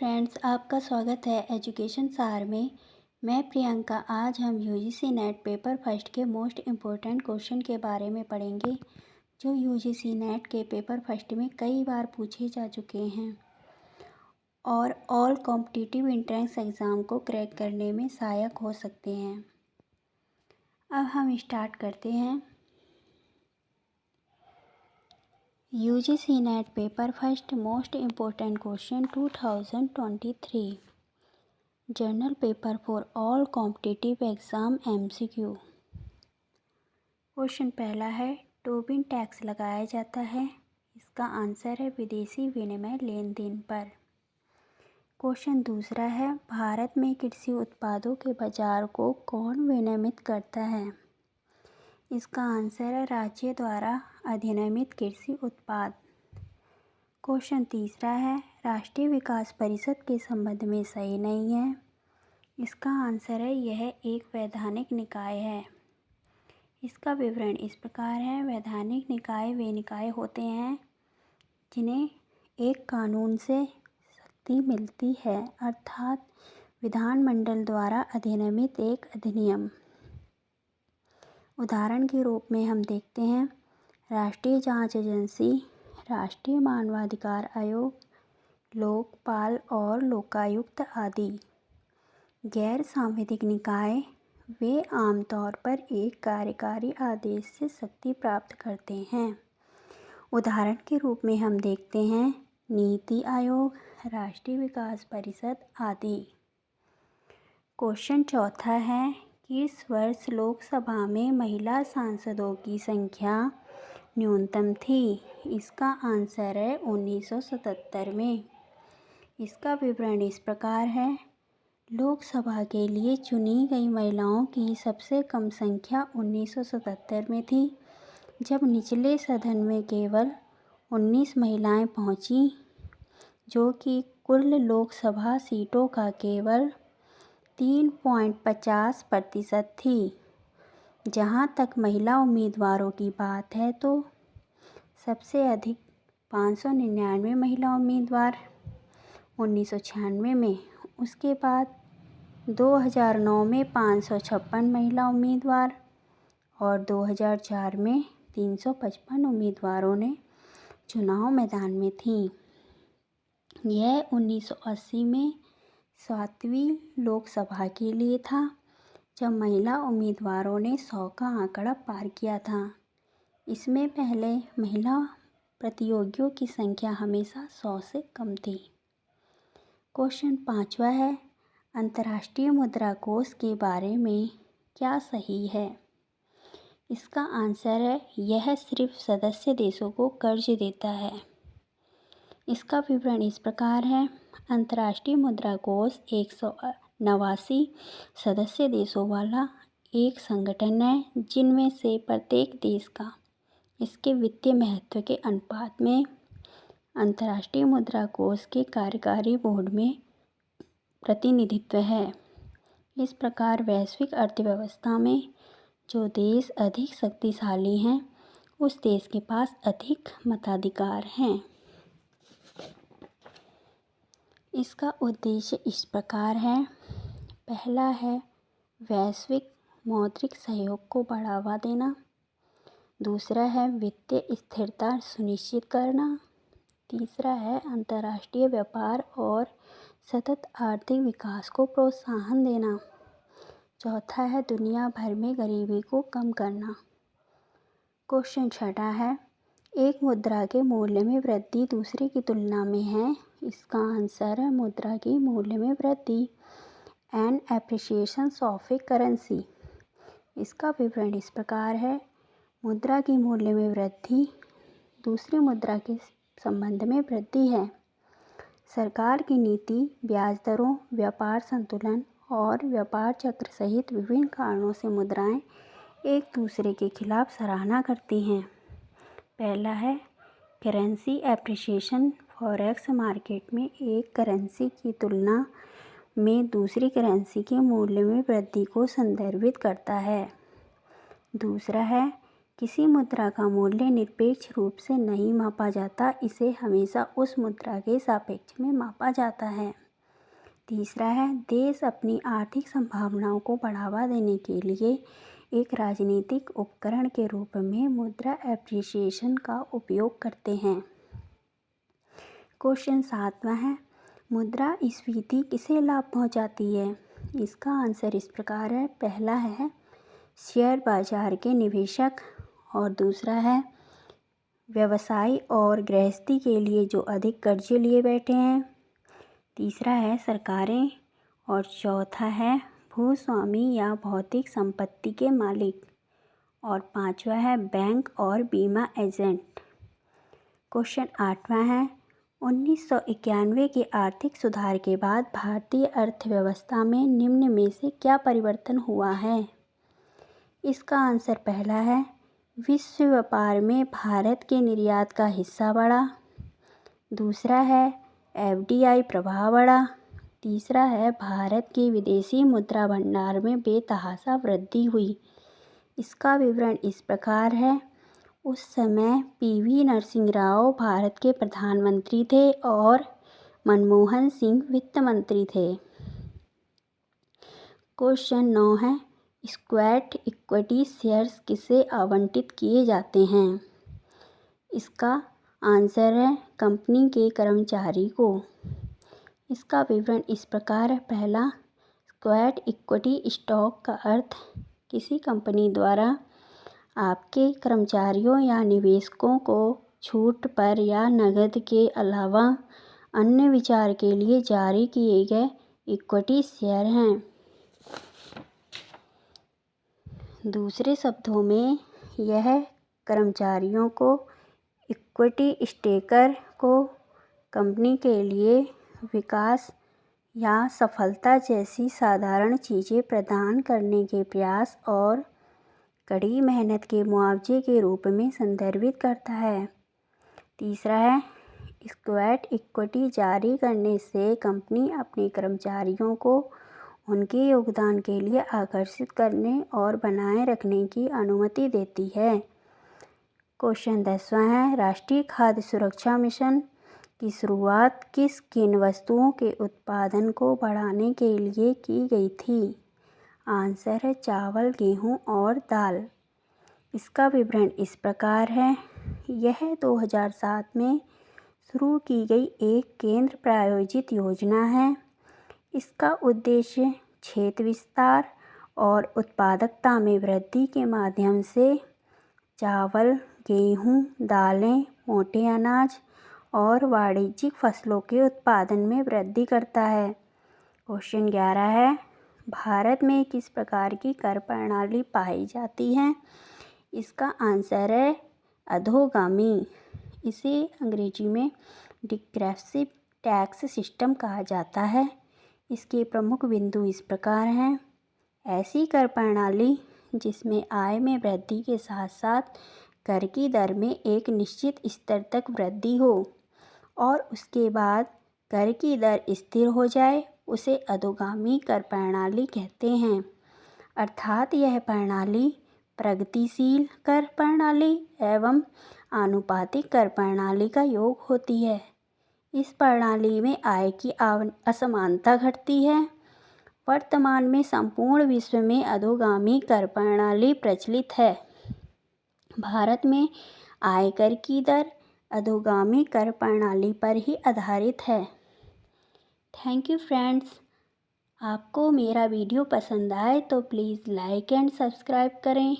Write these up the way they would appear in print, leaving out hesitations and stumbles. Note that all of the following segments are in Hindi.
फ्रेंड्स, आपका स्वागत है एजुकेशन सार में। मैं प्रियंका। आज हम यूजीसी नेट पेपर फर्स्ट के मोस्ट इम्पोर्टेंट क्वेश्चन के बारे में पढ़ेंगे, जो यूजीसी नेट के पेपर फर्स्ट में कई बार पूछे जा चुके हैं और ऑल कॉम्पिटिटिव एंट्रेंस एग्ज़ाम को क्रैक करने में सहायक हो सकते हैं। अब हम स्टार्ट करते हैं। UGC net paper first most important question 2023 journal paper for all competitive exam MCQ. Question पहला है, टोबिन टैक्स लगाया जाता है। इसका आंसर है विदेशी विनिमय लेन देन पर। क्वेश्चन दूसरा है, भारत में कृषि उत्पादों के बाजार को कौन विनियमित करता है। इसका आंसर है राज्य द्वारा अधिनियमित कृषि उत्पाद। क्वेश्चन तीसरा है, राष्ट्रीय विकास परिषद के संबंध में सही नहीं है। इसका आंसर है यह एक वैधानिक निकाय है। इसका विवरण इस प्रकार है, वैधानिक निकाय वे निकाय होते हैं जिन्हें एक कानून से शक्ति मिलती है, अर्थात विधानमंडल द्वारा अधिनियमित एक अधिनियम। उदाहरण के रूप में हम देखते हैं राष्ट्रीय जांच एजेंसी, राष्ट्रीय मानवाधिकार आयोग, लोकपाल और लोकायुक्त आदि। गैर सांविधिक निकाय वे आमतौर पर एक कार्यकारी आदेश से शक्ति प्राप्त करते हैं। उदाहरण के रूप में हम देखते हैं नीति आयोग, राष्ट्रीय विकास परिषद आदि। क्वेश्चन चौथा है कि इस वर्ष लोकसभा में महिला सांसदों की संख्या न्यूनतम थी। इसका आंसर है 1977 में। इसका विवरण इस प्रकार है, लोकसभा के लिए चुनी गई महिलाओं की सबसे कम संख्या 1977 में थी, जब निचले सदन में केवल 19 महिलाएं पहुंची, जो कि कुल लोकसभा सीटों का केवल 3.50% थी। जहां तक महिला उम्मीदवारों की बात है तो सबसे अधिक 599 महिला उम्मीदवार 1996 में, उसके बाद 2009 में 556 महिला उम्मीदवार और 2004 में 355 उम्मीदवारों ने चुनाव मैदान में थीं। यह 1980 में 7वीं लोकसभा के लिए था, जब महिला उम्मीदवारों ने 100 का आंकड़ा पार किया था। इसमें पहले महिला प्रतियोगियों की संख्या हमेशा 100 से कम थी। क्वेश्चन पांचवा है, अंतर्राष्ट्रीय मुद्रा कोष के बारे में क्या सही है। इसका आंसर है यह सिर्फ सदस्य देशों को कर्ज देता है। इसका विवरण इस प्रकार है, अंतर्राष्ट्रीय मुद्रा कोष 189 सदस्य देशों वाला एक संगठन है, जिनमें से प्रत्येक देश का इसके वित्तीय महत्व के अनुपात में अंतर्राष्ट्रीय मुद्रा कोष के कार्यकारी बोर्ड में प्रतिनिधित्व है। इस प्रकार वैश्विक अर्थव्यवस्था में जो देश अधिक शक्तिशाली हैं, उस देश के पास अधिक मताधिकार हैं। इसका उद्देश्य इस प्रकार है, पहला है वैश्विक मौद्रिक सहयोग को बढ़ावा देना, दूसरा है वित्तीय स्थिरता सुनिश्चित करना, तीसरा है अंतर्राष्ट्रीय व्यापार और सतत आर्थिक विकास को प्रोत्साहन देना, चौथा है दुनिया भर में गरीबी को कम करना। क्वेश्चन छठा है, एक मुद्रा के मूल्य में वृद्धि दूसरे की तुलना में है। इसका आंसर है मुद्रा की मूल्य में वृद्धि, an appreciation of A currency. इसका विवरण इस प्रकार है, मुद्रा की मूल्य में वृद्धि दूसरी मुद्रा के संबंध में वृद्धि है। सरकार की नीति, ब्याज दरों, व्यापार संतुलन और व्यापार चक्र सहित विभिन्न कारणों से मुद्राएं एक दूसरे के खिलाफ सराहना करती हैं। पहला है करेंसी एप्रिसिएशन। फॉरेक्स मार्केट में एक करेंसी की तुलना में दूसरी करेंसी के मूल्य में वृद्धि को संदर्भित करता है। दूसरा है, किसी मुद्रा का मूल्य निरपेक्ष रूप से नहीं मापा जाता, इसे हमेशा उस मुद्रा के सापेक्ष में मापा जाता है। तीसरा है, देश अपनी आर्थिक संभावनाओं को बढ़ावा देने के लिए एक राजनीतिक उपकरण के रूप में मुद्रा एप्रिसिएशन का उपयोग करते हैं। क्वेश्चन 7वां है, मुद्रास्फीति किसे लाभ पहुंचाती है? इसका आंसर इस प्रकार है। पहला है शेयर बाजार के निवेशक, और दूसरा है व्यवसाय और गृहस्थी के लिए जो अधिक कर्जे लिए बैठे हैं, तीसरा है सरकारें, और चौथा है भूस्वामी या भौतिक संपत्ति के मालिक, और पांचवा है बैंक और बीमा एजेंट। क्वेश्चन 8वां है, 1991 के आर्थिक सुधार के बाद भारतीय अर्थव्यवस्था में निम्न में से क्या परिवर्तन हुआ है? इसका आंसर पहला है, विश्व व्यापार में भारत के निर्यात का हिस्सा बढ़ा। दूसरा है FDI प्रभाव बढ़ा। तीसरा है भारत के विदेशी मुद्रा भंडार में बेतहाशा वृद्धि हुई। इसका विवरण इस प्रकार है। उस समय PV नरसिंह राव भारत के प्रधानमंत्री थे और मनमोहन सिंह वित्त मंत्री थे। क्वेश्चन 9 है, स्क्वैट इक्विटी शेयर्स किसे आवंटित किए जाते हैं? इसका आंसर है कंपनी के कर्मचारी को। इसका विवरण इस प्रकार है। पहला, स्क्वैट इक्विटी स्टॉक का अर्थ किसी कंपनी द्वारा आपके कर्मचारियों या निवेशकों को छूट पर या नकद के अलावा अन्य विचार के लिए जारी किए गए इक्विटी शेयर हैं। दूसरे शब्दों में यह कर्मचारियों को, इक्विटी स्टेकर को कंपनी के लिए विकास या सफलता जैसी साधारण चीज़ें प्रदान करने के प्रयास और कड़ी मेहनत के मुआवजे के रूप में संदर्भित करता है। तीसरा है, स्क्वैट इक्विटी जारी करने से कंपनी अपने कर्मचारियों को उनके योगदान के लिए आकर्षित करने और बनाए रखने की अनुमति देती है। क्वेश्चन 10वां है, राष्ट्रीय खाद्य सुरक्षा मिशन की शुरुआत किन वस्तुओं के उत्पादन को बढ़ाने के लिए की गई थी? आंसर है चावल, गेहूं और दाल। इसका विवरण इस प्रकार है। यह 2007 में शुरू की गई एक केंद्र प्रायोजित योजना है। इसका उद्देश्य क्षेत्र विस्तार और उत्पादकता में वृद्धि के माध्यम से चावल, गेहूं, दालें, मोटे अनाज और वाणिज्यिक फसलों के उत्पादन में वृद्धि करता है। क्वेश्चन 11 है, भारत में किस प्रकार की कर प्रणाली पाई जाती है? इसका आंसर है अधोगामी। इसे अंग्रेजी में डिग्रेसिव टैक्स सिस्टम कहा जाता है। इसके प्रमुख बिंदु इस प्रकार हैं। ऐसी कर प्रणाली जिसमें आय में वृद्धि के साथ साथ कर की दर में एक निश्चित स्तर तक वृद्धि हो और उसके बाद कर की दर स्थिर हो जाए, उसे अधोगामी कर प्रणाली कहते हैं। अर्थात यह प्रणाली प्रगतिशील कर प्रणाली एवं आनुपातिक कर प्रणाली का योग होती है। इस प्रणाली में आय की असमानता घटती है। वर्तमान में संपूर्ण विश्व में अधोगामी कर प्रणाली प्रचलित है। भारत में आयकर की दर अधोगामी कर प्रणाली पर ही आधारित है। Thank you friends. आपको मेरा वीडियो पसंद आए तो प्लीज़ लाइक एंड सब्सक्राइब करें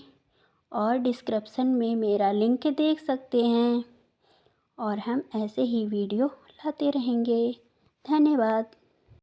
और डिस्क्रिप्शन में मेरा लिंक देख सकते हैं और हम ऐसे ही वीडियो लाते रहेंगे। धन्यवाद।